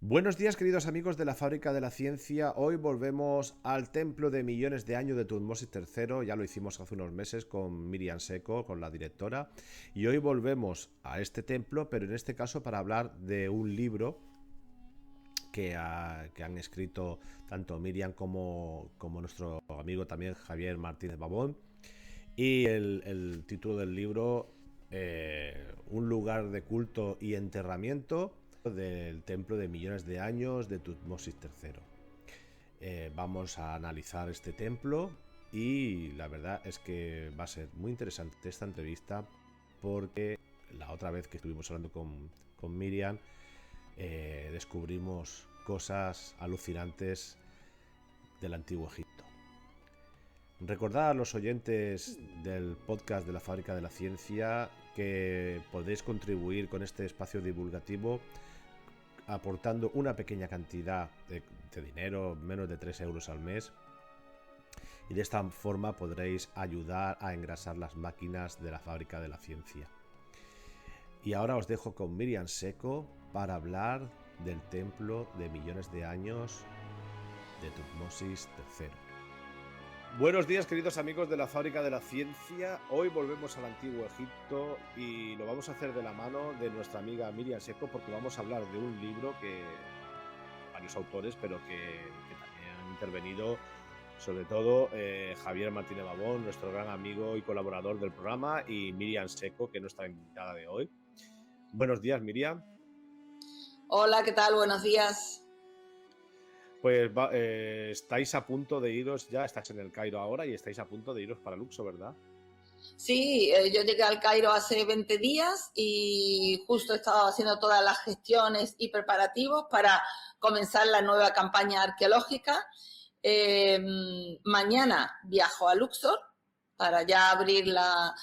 Buenos días, queridos amigos de la Fábrica de la Ciencia. Hoy volvemos al templo de millones de años de Tutmosis III. Ya lo hicimos hace unos meses con Miriam Seco, con la directora. Y hoy volvemos a este templo, pero en este caso para hablar de un libro que han escrito tanto Miriam como nuestro amigo también Javier Martínez Babón. Y el título del libro, Un lugar de culto y enterramiento del templo de millones de años de Tutmosis III. Vamos a analizar este templo y la verdad es que va a ser muy interesante esta entrevista porque la otra vez que estuvimos hablando con Miriam descubrimos cosas alucinantes del antiguo Egipto. Recordad a los oyentes del podcast de la Fábrica de la Ciencia que podéis contribuir con este espacio divulgativo aportando una pequeña cantidad de dinero, menos de 3 euros al mes, y de esta forma podréis ayudar a engrasar las máquinas de la Fábrica de la Ciencia. Y ahora os dejo con Miriam Seco para hablar del templo de millones de años de Tutmosis III. Buenos días, queridos amigos de la Fábrica de la Ciencia. Hoy volvemos al antiguo Egipto y lo vamos a hacer de la mano de nuestra amiga Miriam Seco porque vamos a hablar de un libro que varios autores, pero que también han intervenido, sobre todo Javier Martínez Babón, nuestro gran amigo y colaborador del programa, y Miriam Seco, que es nuestra invitada de hoy. Buenos días, Miriam. Hola, ¿qué tal? Buenos días. Pues estáis a punto de iros, ya estás en el Cairo ahora y estáis a punto de iros para Luxor, ¿verdad? Sí, yo llegué al Cairo hace 20 días y justo he estado haciendo todas las gestiones y preparativos para comenzar la nueva campaña arqueológica. Mañana viajo a Luxor para ya abrir la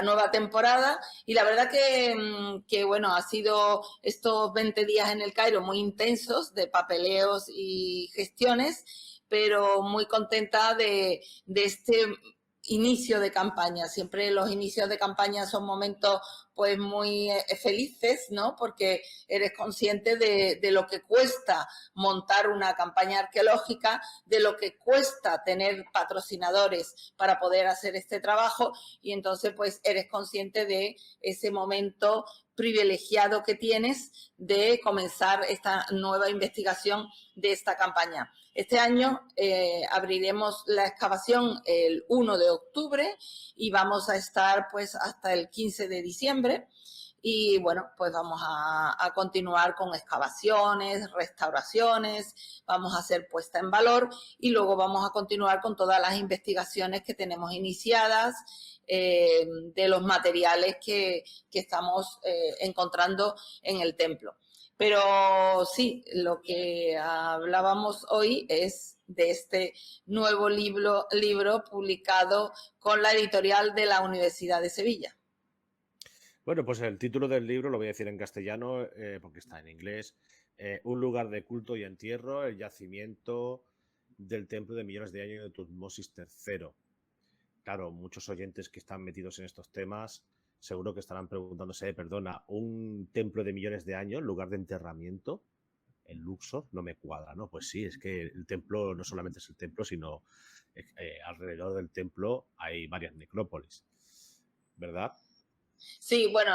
nueva temporada y la verdad que bueno, ha sido estos 20 días en el Cairo muy intensos de papeleos y gestiones, pero muy contenta de este inicio de campaña. Siempre los inicios de campaña son momentos pues muy felices, ¿no? Porque eres consciente de lo que cuesta montar una campaña arqueológica, de lo que cuesta tener patrocinadores para poder hacer este trabajo y entonces pues eres consciente de ese momento privilegiado que tienes de comenzar esta nueva investigación de esta campaña. Este año abriremos la excavación el 1 de octubre y vamos a estar pues hasta el 15 de diciembre. Y bueno, pues vamos a continuar con excavaciones, restauraciones, vamos a hacer puesta en valor y luego vamos a continuar con todas las investigaciones que tenemos iniciadas de los materiales que estamos encontrando en el templo. Pero sí, lo que hablábamos hoy es de este nuevo libro publicado con la editorial de la Universidad de Sevilla. Bueno, pues el título del libro lo voy a decir en castellano porque está en inglés. Un lugar de culto y entierro, el yacimiento del templo de millones de años de Tutmosis III. Claro, muchos oyentes que están metidos en estos temas seguro que estarán preguntándose, perdona, un templo de millones de años, lugar de enterramiento, en Luxor, no me cuadra, ¿no? Pues sí, es que el templo no solamente es el templo, sino alrededor del templo hay varias necrópolis, ¿verdad? Sí, bueno,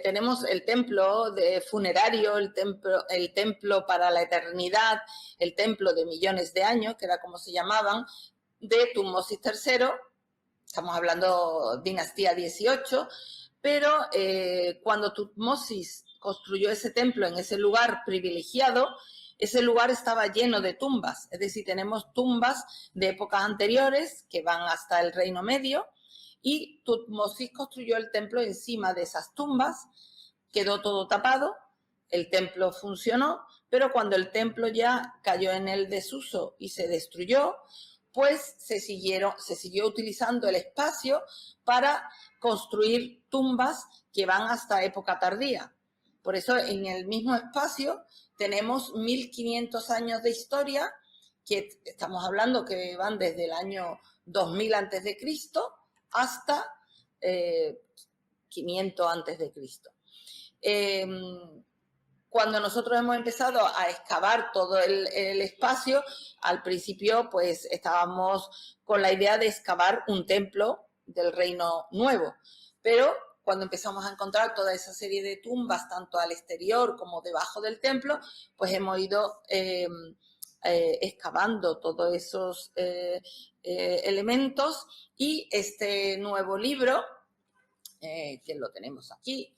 tenemos el templo de funerario, el templo para la eternidad, el templo de millones de años, que era como se llamaban, de Tutmosis III. Estamos hablando dinastía 18, pero cuando Tutmosis construyó ese templo en ese lugar privilegiado, ese lugar estaba lleno de tumbas, es decir, tenemos tumbas de épocas anteriores que van hasta el Reino Medio y Tutmosis construyó el templo encima de esas tumbas, quedó todo tapado, el templo funcionó, pero cuando el templo ya cayó en el desuso y se destruyó, pues se siguió utilizando el espacio para construir tumbas que van hasta época tardía. Por eso en el mismo espacio tenemos 1500 años de historia, que estamos hablando que van desde el año 2000 antes de Cristo hasta 500 antes de Cristo. cuando nosotros hemos empezado a excavar todo el espacio, al principio pues estábamos con la idea de excavar un templo del Reino Nuevo, pero cuando empezamos a encontrar toda esa serie de tumbas, tanto al exterior como debajo del templo, pues hemos ido excavando todos esos elementos, y este nuevo libro, que lo tenemos aquí,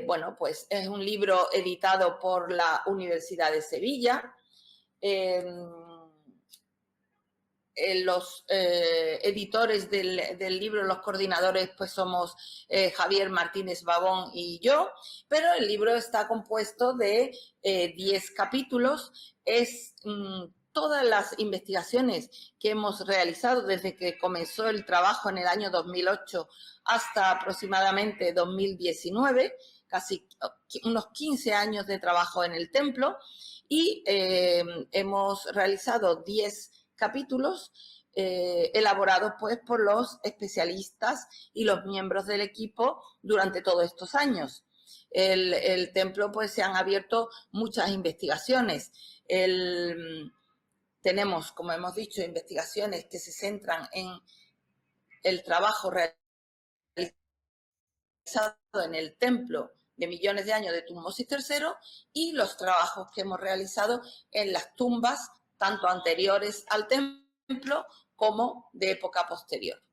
bueno, pues es un libro editado por la Universidad de Sevilla. Los editores del libro, los coordinadores, pues somos Javier Martínez Babón y yo, pero el libro está compuesto de 10 capítulos. Es todas las investigaciones que hemos realizado desde que comenzó el trabajo en el año 2008 hasta aproximadamente 2019, casi unos 15 años de trabajo en el templo, y hemos realizado 10 capítulos elaborados pues por los especialistas y los miembros del equipo durante todos estos años. El templo pues se han abierto muchas investigaciones. Tenemos, como hemos dicho, investigaciones que se centran en el trabajo realizado en el templo de millones de años de Tutmosis III, y los trabajos que hemos realizado en las tumbas, tanto anteriores al templo como de época posterior.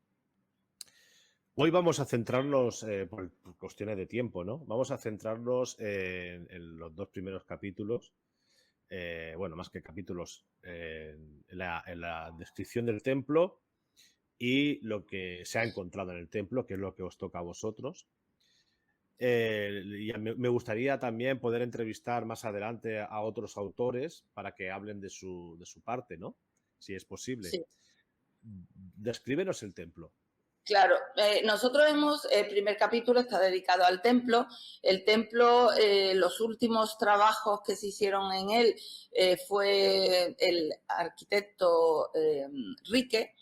Hoy vamos a centrarnos, por cuestiones de tiempo, ¿no? Vamos a centrarnos en los 2 primeros capítulos, bueno, más que capítulos, en la descripción del templo y lo que se ha encontrado en el templo, que es lo que os toca a vosotros. Y me gustaría también poder entrevistar más adelante a otros autores para que hablen de su parte, ¿no? Si es posible. Sí. Descríbenos el templo. Claro, nosotros el primer capítulo está dedicado al templo. El templo, los últimos trabajos que se hicieron en él fue el arquitecto Rique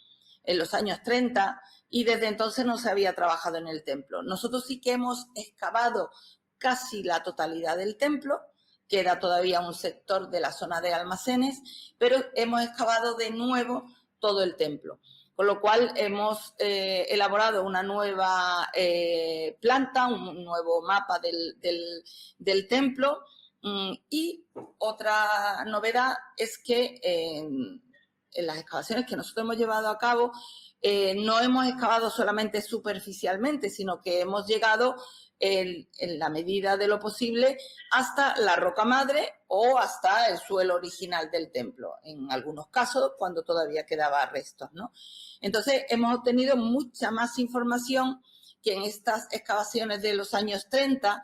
en los años 30, y desde entonces no se había trabajado en el templo. Nosotros sí que hemos excavado casi la totalidad del templo, queda todavía un sector de la zona de almacenes, pero hemos excavado de nuevo todo el templo. Con lo cual hemos elaborado una nueva planta, un nuevo mapa del templo, y otra novedad es que en las excavaciones que nosotros hemos llevado a cabo no hemos excavado solamente superficialmente, sino que hemos llegado en la medida de lo posible hasta la roca madre o hasta el suelo original del templo, en algunos casos cuando todavía quedaba restos, ¿no? Entonces hemos obtenido mucha más información que en estas excavaciones de los años 30,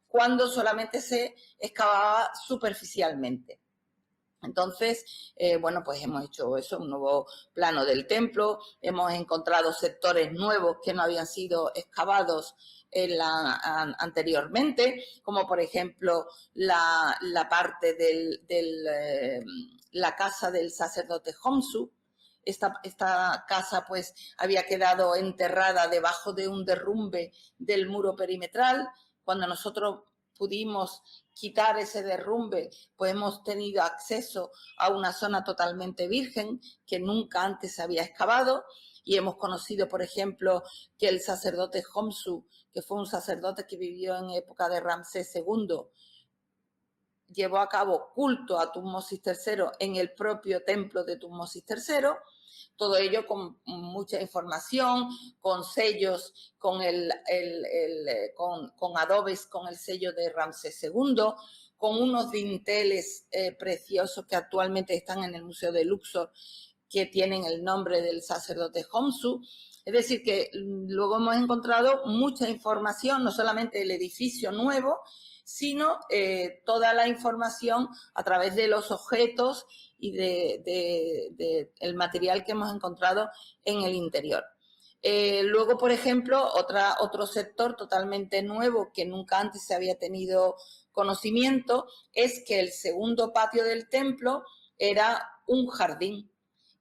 cuando solamente se excavaba superficialmente. Entonces, bueno, pues hemos hecho eso, un nuevo plano del templo, hemos encontrado sectores nuevos que no habían sido excavados anteriormente, como por ejemplo la parte de la casa del sacerdote Homsu. Esta casa pues había quedado enterrada debajo de un derrumbe del muro perimetral. Cuando nosotros pudimos quitar ese derrumbe, pues hemos tenido acceso a una zona totalmente virgen que nunca antes se había excavado, y hemos conocido, por ejemplo, que el sacerdote Homsu, que fue un sacerdote que vivió en época de Ramsés II, llevó a cabo culto a Tutmosis III en el propio templo de Tutmosis III. Todo ello con mucha información, con sellos, con adobes, con el sello de Ramsés II, con unos dinteles preciosos que actualmente están en el Museo de Luxor, que tienen el nombre del sacerdote Homsu. Es decir, que luego hemos encontrado mucha información, no solamente el edificio nuevo, sino toda la información a través de los objetos y el material que hemos encontrado en el interior. Luego, por ejemplo, otro sector totalmente nuevo que nunca antes se había tenido conocimiento es que el segundo patio del templo era un jardín,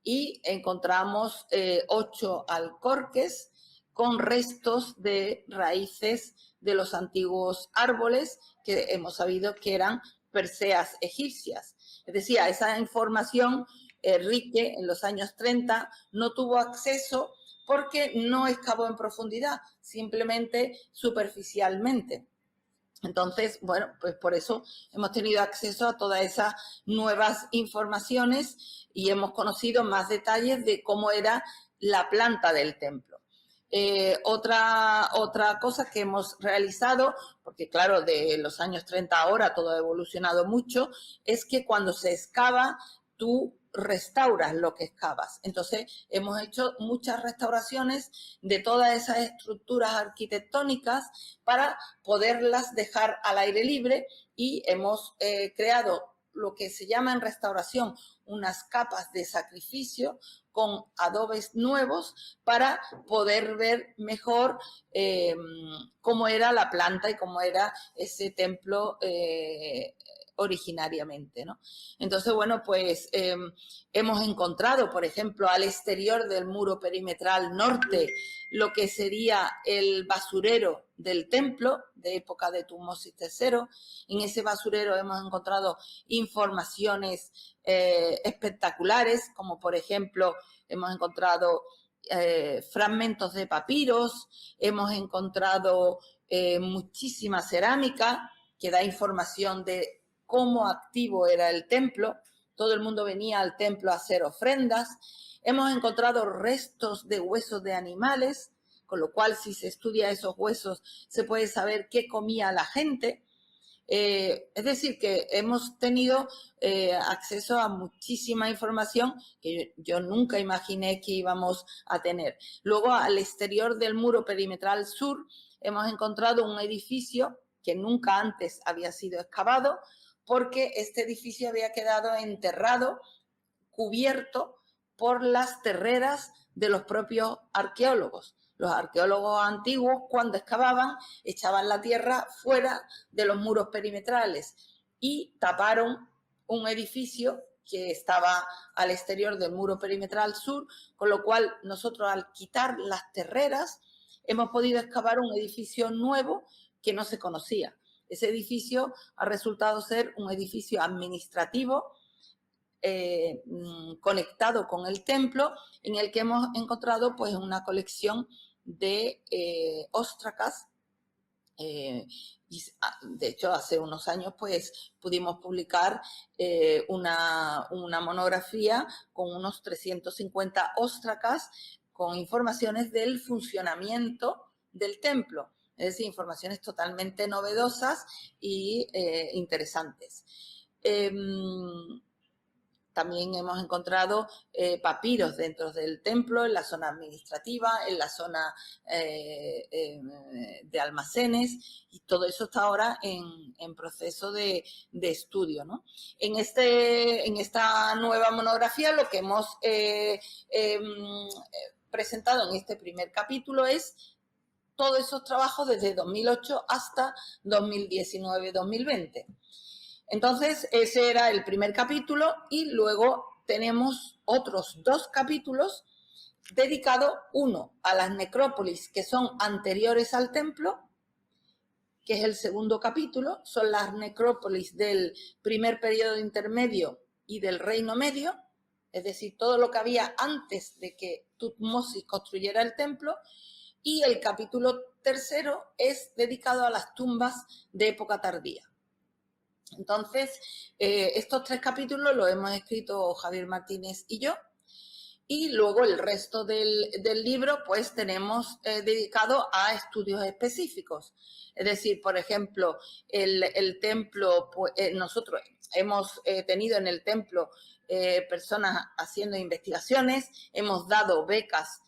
y encontramos 8 alcorques con restos de raíces de los antiguos árboles que hemos sabido que eran perseas egipcias. Es decir, a esa información Rique en los años 30 no tuvo acceso porque no excavó en profundidad, simplemente superficialmente. Entonces, bueno, pues por eso hemos tenido acceso a todas esas nuevas informaciones y hemos conocido más detalles de cómo era la planta del templo. Otra cosa que hemos realizado, porque claro, de los años 30 ahora todo ha evolucionado mucho, es que cuando se excava, tú restauras lo que excavas. Entonces, hemos hecho muchas restauraciones de todas esas estructuras arquitectónicas para poderlas dejar al aire libre y hemos creado lo que se llama en restauración unas capas de sacrificio con adobes nuevos para poder ver mejor cómo era la planta y cómo era ese templo originariamente, ¿no? Entonces, bueno, pues hemos encontrado, por ejemplo, al exterior del muro perimetral norte, lo que sería el basurero del templo de época de Tutmosis III. En ese basurero hemos encontrado informaciones espectaculares, como por ejemplo, hemos encontrado fragmentos de papiros, hemos encontrado muchísima cerámica que da información de cómo activo era el templo. Todo el mundo venía al templo a hacer ofrendas. Hemos encontrado restos de huesos de animales, con lo cual si se estudia esos huesos se puede saber qué comía la gente. Es decir, que hemos tenido acceso a muchísima información que yo nunca imaginé que íbamos a tener. Luego, al exterior del muro perimetral sur, hemos encontrado un edificio que nunca antes había sido excavado, porque este edificio había quedado enterrado, cubierto por las terreras de los propios arqueólogos. Los arqueólogos antiguos, cuando excavaban, echaban la tierra fuera de los muros perimetrales y taparon un edificio que estaba al exterior del muro perimetral sur, con lo cual nosotros al quitar las terreras hemos podido excavar un edificio nuevo que no se conocía. Ese edificio ha resultado ser un edificio administrativo conectado con el templo, en el que hemos encontrado pues una colección de óstracas. De hecho, hace unos años pues pudimos publicar una monografía con unos 350 óstracas con informaciones del funcionamiento del templo. Es decir, informaciones totalmente novedosas y interesantes. También hemos encontrado papiros dentro del templo, en la zona administrativa, en la zona de almacenes, y todo eso está ahora en proceso de estudio, ¿no? En esta nueva monografía lo que hemos presentado en este primer capítulo es todos esos trabajos desde 2008 hasta 2019-2020. Entonces, ese era el primer capítulo y luego tenemos otros 2 capítulos dedicados, uno a las necrópolis que son anteriores al templo, que es el segundo capítulo, son las necrópolis del primer periodo intermedio y del Reino Medio, es decir, todo lo que había antes de que Tutmosis construyera el templo. Y el capítulo tercero es dedicado a las tumbas de época tardía. Entonces, estos 3 capítulos los hemos escrito Javier Martínez y yo. Y luego el resto del libro, pues tenemos dedicado a estudios específicos. Es decir, por ejemplo, el templo, pues, nosotros hemos tenido en el templo personas haciendo investigaciones, hemos dado becas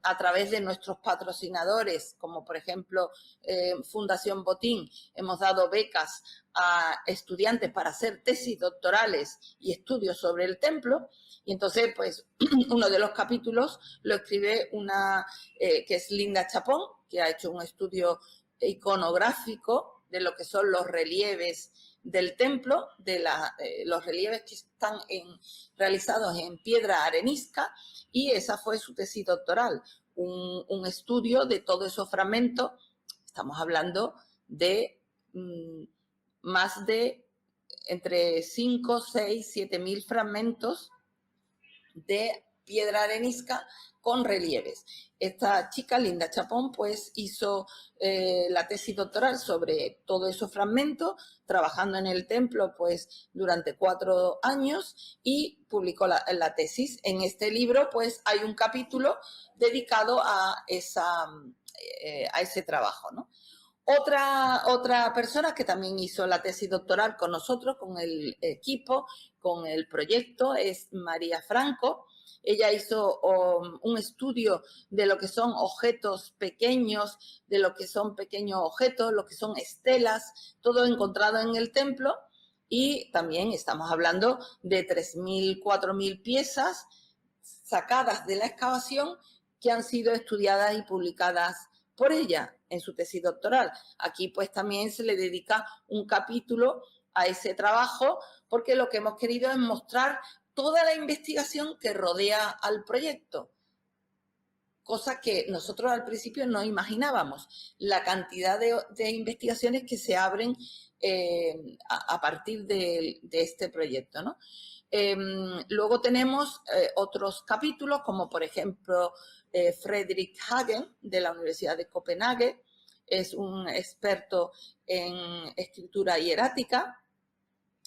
a través de nuestros patrocinadores, como por ejemplo Fundación Botín, hemos dado becas a estudiantes para hacer tesis doctorales y estudios sobre el templo. Y entonces, pues, uno de los capítulos lo escribe una que es Linda Chapón, que ha hecho un estudio iconográfico de lo que son los relieves del templo, de los relieves que están realizados en piedra arenisca, y esa fue su tesis doctoral, un estudio de todos esos fragmentos. estamos hablando de más de entre 5, 6, 7.000 fragmentos de piedra arenisca con relieves. Esta chica, Linda Chapón, pues hizo la tesis doctoral sobre todos esos fragmentos, trabajando en el templo pues durante 4 años y publicó la tesis. En este libro pues hay un capítulo dedicado a ese trabajo, ¿no? Otra persona que también hizo la tesis doctoral con nosotros, con el equipo, con el proyecto, es María Franco. Ella hizo un estudio de lo que son objetos pequeños, de lo que son pequeños objetos, lo que son estelas, todo encontrado en el templo. Y también estamos hablando de 3.000, 4.000 piezas sacadas de la excavación que han sido estudiadas y publicadas por ella en su tesis doctoral. Aquí pues también se le dedica un capítulo a ese trabajo porque lo que hemos querido es mostrar toda la investigación que rodea al proyecto, cosa que nosotros al principio no imaginábamos, la cantidad de investigaciones que se abren a partir de este proyecto, ¿no? Luego tenemos otros capítulos, como por ejemplo Frederick Hagen, de la Universidad de Copenhague, es un experto en escritura hierática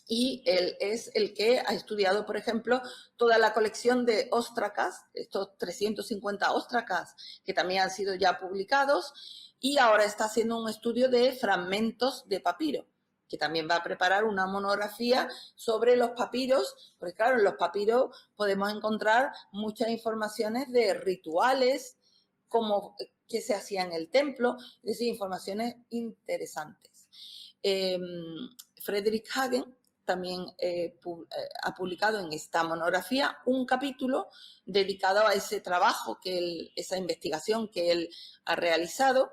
y él es el que ha estudiado, por ejemplo, toda la colección de óstracas, estos 350 óstracas que también han sido ya publicados, y ahora está haciendo un estudio de fragmentos de papiro, que también va a preparar una monografía sobre los papiros, porque claro, en los papiros podemos encontrar muchas informaciones de rituales, como que se hacía en el templo, es decir, informaciones interesantes. Frederick Hagen también ha publicado en esta monografía un capítulo dedicado a ese trabajo, esa investigación que él ha realizado.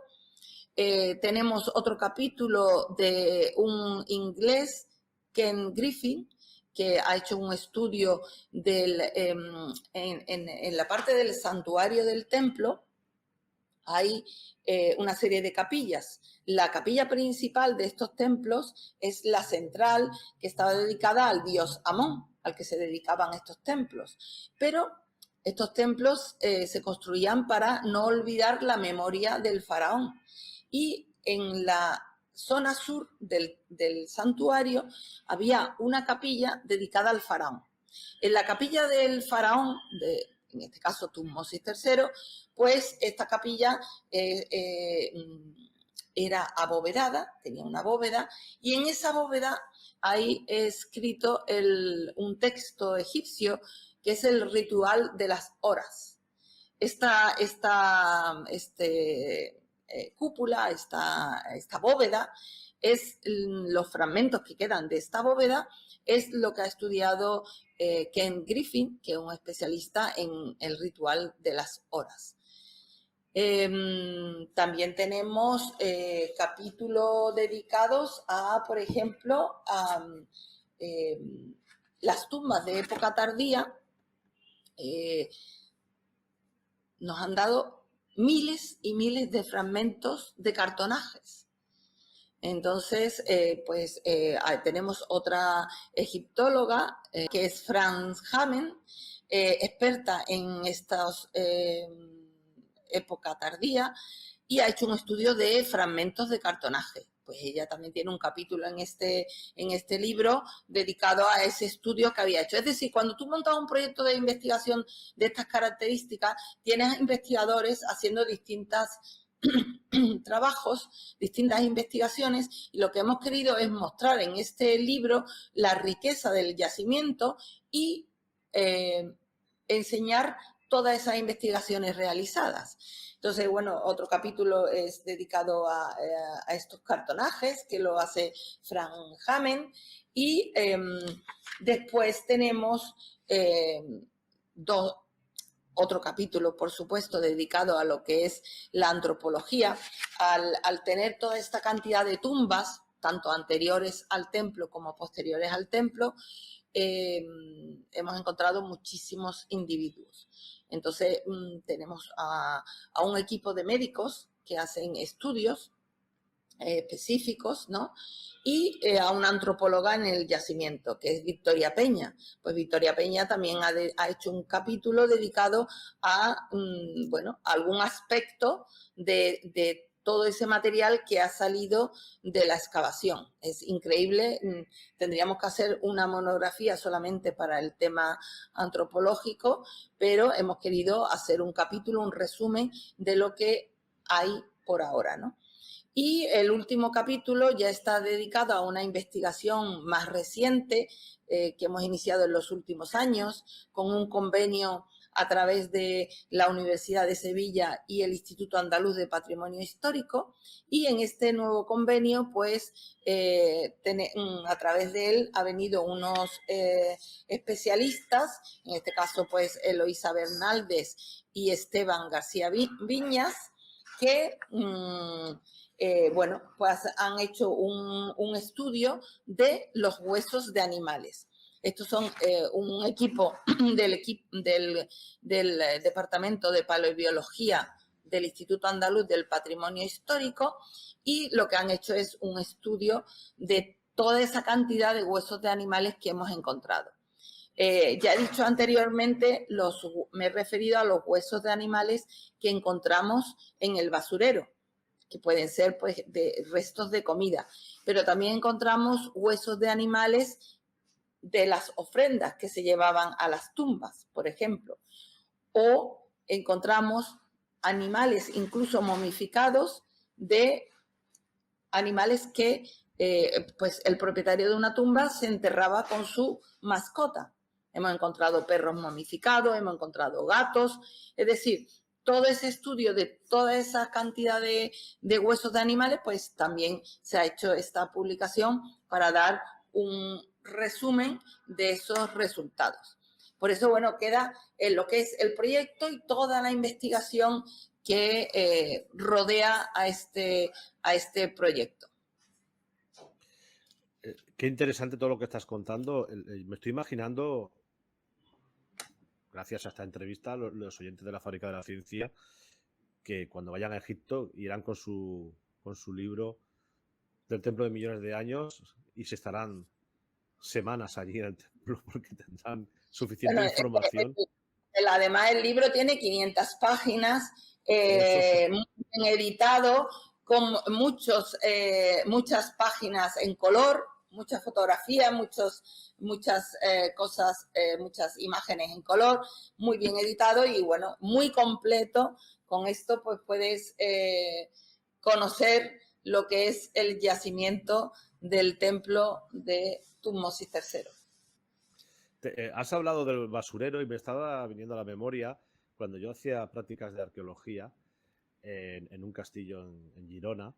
Tenemos otro capítulo de un inglés, Ken Griffin, que ha hecho un estudio en la parte del santuario del templo. Hay una serie de capillas. La capilla principal de estos templos es la central, que estaba dedicada al dios Amón, al que se dedicaban estos templos. Pero estos templos se construían para no olvidar la memoria del faraón. Y en la zona sur del santuario había una capilla dedicada al faraón. En la capilla del faraón, en este caso Tutmosis III, pues esta capilla era abovedada, tenía una bóveda, y en esa bóveda hay escrito un texto egipcio que es el ritual de las horas. Esta cúpula, esta bóveda, es los fragmentos que quedan de esta bóveda, es lo que ha estudiado Ken Griffin, que es un especialista en el ritual de las horas. También tenemos capítulos dedicados a, por ejemplo, a las tumbas de época tardía. Nos han dado miles y miles de fragmentos de cartonajes. Entonces, tenemos otra egiptóloga que es Franz Hamen, experta en estas época tardía, y ha hecho un estudio de fragmentos de cartonaje. Pues ella también tiene un capítulo en este libro dedicado a ese estudio que había hecho. Es decir, cuando tú montas un proyecto de investigación de estas características, tienes investigadores haciendo distintos trabajos, distintas investigaciones, y lo que hemos querido es mostrar en este libro la riqueza del yacimiento y enseñar todas esas investigaciones realizadas. Entonces, bueno, otro capítulo es dedicado a estos cartonajes, que lo hace Frank Hamen, y después tenemos otro capítulo, por supuesto, dedicado a lo que es la antropología. Al tener toda esta cantidad de tumbas, tanto anteriores al templo como posteriores al templo, hemos encontrado muchísimos individuos. Entonces, tenemos a un equipo de médicos que hacen estudios específicos, ¿no? Y a una antropóloga en el yacimiento, que es Victoria Peña. Pues Victoria Peña también ha hecho un capítulo dedicado a, bueno, algún aspecto de todo ese material que ha salido de la excavación. Es increíble, tendríamos que hacer una monografía solamente para el tema antropológico, pero hemos querido hacer un capítulo, un resumen de lo que hay por ahora, ¿no? Y el último capítulo ya está dedicado a una investigación más reciente que hemos iniciado en los últimos años con un convenio a través de la Universidad de Sevilla y el Instituto Andaluz de Patrimonio Histórico. Y en este nuevo convenio, pues, a través de él ha venido unos especialistas, en este caso, pues, Eloísa Bernaldez y Esteban García Viñas, que... bueno, pues han hecho un estudio de los huesos de animales. Estos son un equipo del Departamento de Paleobiología del Instituto Andaluz del Patrimonio Histórico y lo que han hecho es un estudio de toda esa cantidad de huesos de animales que hemos encontrado. Ya he dicho anteriormente, me he referido a los huesos de animales que encontramos en el basurero, que pueden ser pues de restos de comida, pero también encontramos huesos de animales de las ofrendas que se llevaban a las tumbas, por ejemplo, o encontramos animales incluso momificados de animales que pues el propietario de una tumba se enterraba con su mascota. Hemos encontrado perros momificados, hemos encontrado gatos, es decir, todo ese estudio de toda esa cantidad de huesos de animales, pues también se ha hecho esta publicación para dar un resumen de esos resultados. Por eso, bueno, queda en lo que es el proyecto y toda la investigación que rodea a este proyecto. Qué interesante todo lo que estás contando. Me estoy imaginando, gracias a esta entrevista, los oyentes de la Fábrica de la Ciencia, que cuando vayan a Egipto irán con su libro del Templo de Millones de Años y se estarán semanas allí en el templo porque tendrán suficiente información. Además, el libro tiene 500 páginas, muy bien editado, con muchas páginas en color, muchas fotografías, muchas cosas, muchas imágenes en color, muy bien editado y, bueno, muy completo. Con esto, pues, puedes conocer lo que es el yacimiento del templo de Tutmosis III. Has hablado del basurero y me estaba viniendo a la memoria cuando yo hacía prácticas de arqueología en un castillo en Girona,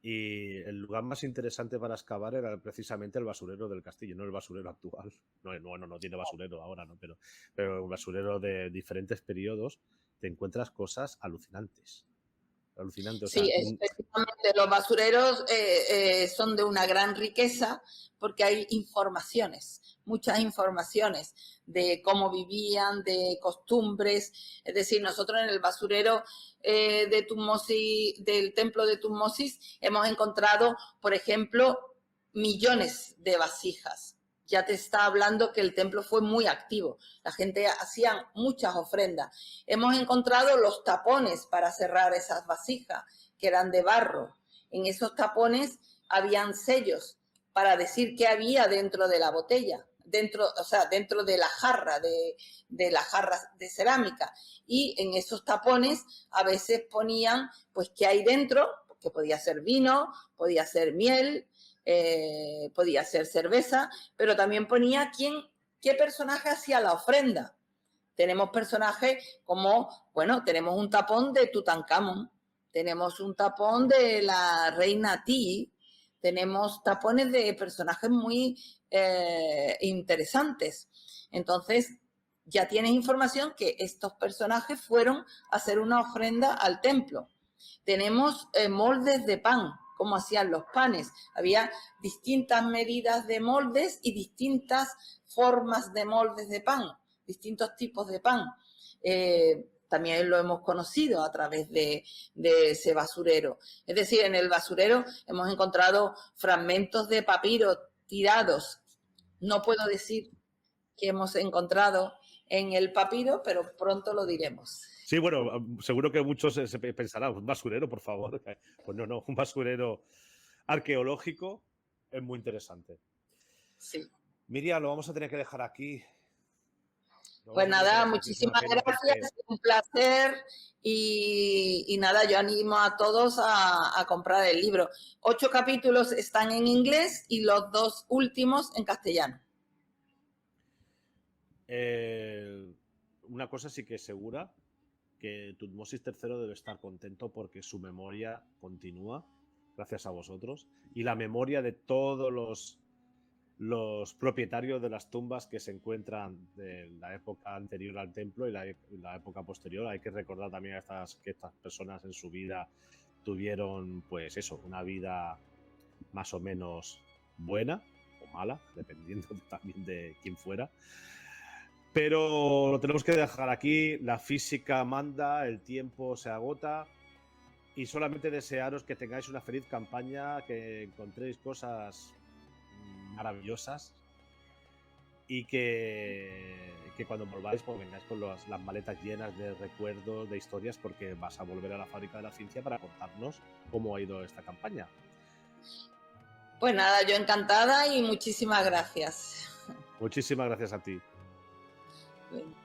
y el lugar más interesante para excavar era precisamente el basurero del castillo, no el basurero actual. No tiene basurero ahora, ¿no? Pero el basurero de diferentes periodos, te encuentras cosas alucinantes. Alucinante. Sí, específicamente los basureros son de una gran riqueza porque hay informaciones, muchas informaciones de cómo vivían, de costumbres. Es decir, nosotros en el basurero de Tutmosis, del templo de Tutmosis, hemos encontrado, por ejemplo, millones de vasijas. Ya te está hablando que el templo fue muy activo. La gente hacía muchas ofrendas. Hemos encontrado los tapones para cerrar esas vasijas, que eran de barro. En esos tapones habían sellos para decir qué había dentro de la botella, dentro de la jarra, de la jarra de cerámica. Y en esos tapones a veces ponían, pues, qué hay dentro, que podía ser vino, podía ser miel, podía ser cerveza, pero también ponía qué personaje hacía la ofrenda. Tenemos personajes como, bueno, tenemos un tapón de Tutankamón, tenemos un tapón de la reina Ti, tenemos tapones de personajes muy interesantes. Entonces, ya tienes información que estos personajes fueron a hacer una ofrenda al templo. Tenemos moldes de pan, cómo hacían los panes. Había distintas medidas de moldes y distintas formas de moldes de pan, distintos tipos de pan. también lo hemos conocido a través de ese basurero. Es decir, en el basurero hemos encontrado fragmentos de papiro tirados. No puedo decir que hemos encontrado en el papiro, pero pronto lo diremos. Sí, bueno, seguro que muchos se pensarán, un basurero, por favor. Pues no, un basurero arqueológico es muy interesante. Sí. Miriam, lo vamos a tener que dejar aquí. Pues nada, muchísimas gracias, un placer y nada, yo animo a todos a comprar el libro. 8 capítulos están en inglés y los 2 últimos en castellano. Una cosa sí que es segura, que Tutmosis III debe estar contento porque su memoria continúa, gracias a vosotros, y la memoria de todos los propietarios de las tumbas que se encuentran de la época anterior al templo y la época posterior. Hay que recordar también que estas personas en su vida tuvieron, pues eso, una vida más o menos buena o mala, dependiendo también de quién fuera. Pero lo tenemos que dejar aquí, la física manda, el tiempo se agota y solamente desearos que tengáis una feliz campaña, que encontréis cosas maravillosas y que cuando volváis pues vengáis con las maletas llenas de recuerdos, de historias, porque vas a volver a la Fábrica de la Ciencia para contarnos cómo ha ido esta campaña. Pues nada, yo encantada y muchísimas gracias. Muchísimas gracias a ti. Bien.